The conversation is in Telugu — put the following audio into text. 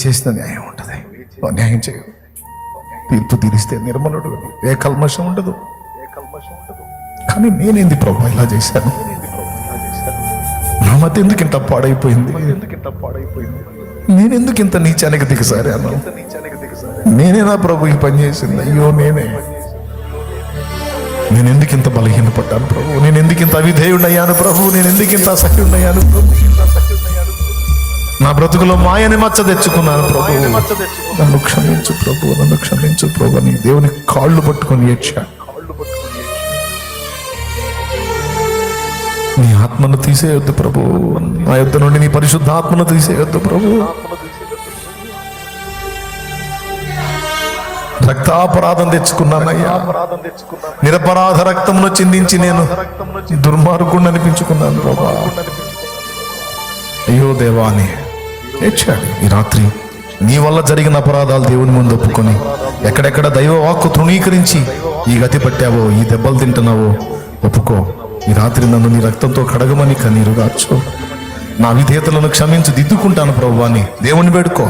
చేసిన న్యాయం ఉంటుంది, న్యాయం చేయవు. తీర్పు తీరిస్తే నిర్మలుడు, ఏ కల్మషం ఉండదు. కానీ నేనేంది ప్రభు ఇలా చేశాను? నా మధ్య ఎందుకు ఇంత పాడైపోయింది? నేనెందుకు ఇంత నీచానికి దిగసారాను? నేనేనా ప్రభు ఈ పని చేసింది? అయ్యో నేనెందుకు ఇంత బలహీనపడ్డాను ప్రభు? నేనెందుకు ఇంత అవిధేయుడయ్యాను ప్రభు? నేనెందుకు ఇంత అసహ్యుడయ్యాను ప్రభు? నా బ్రతుకులో మాయని మచ్చ తెచ్చుకున్నాను ప్రభు. నన్ను క్షమించు ప్రభు, నన్ను క్షమించు ప్రభు అని దేవుని కాళ్ళు పట్టుకొని ఏడ్చా. నీ ఆత్మను తీసేయొద్దు ప్రభు, నా యొద్ద నుండి నీ పరిశుద్ధ ఆత్మను తీసేయొద్దు ప్రభు. రక్తాపరాధం తెచ్చుకున్నానయ్యా, నిరపరాధ రక్తమును చిందించి నేను దుర్మార్గుణ్ణి అనిపించుకున్నాను ప్రభా. అయ్యో దేవా అని ఏడ్చాడు. ఈ రాత్రి నీ వల్ల జరిగిన అపరాధాలు దేవుని ముందు ఒప్పుకొని, ఎక్కడెక్కడ దైవ వాక్కు తృణీకరించి ఈ గతి పట్టావో, ఈ దెబ్బలు తింటున్నావో ఒప్పుకో. ఈ రాత్రి నన్ను నీ రక్తంతో కడగమని కన్నీరు గార్చు. నా విధేయతలను క్షమించి దిద్దుకుంటాను ప్రభువా అని దేవుని వేడుకో.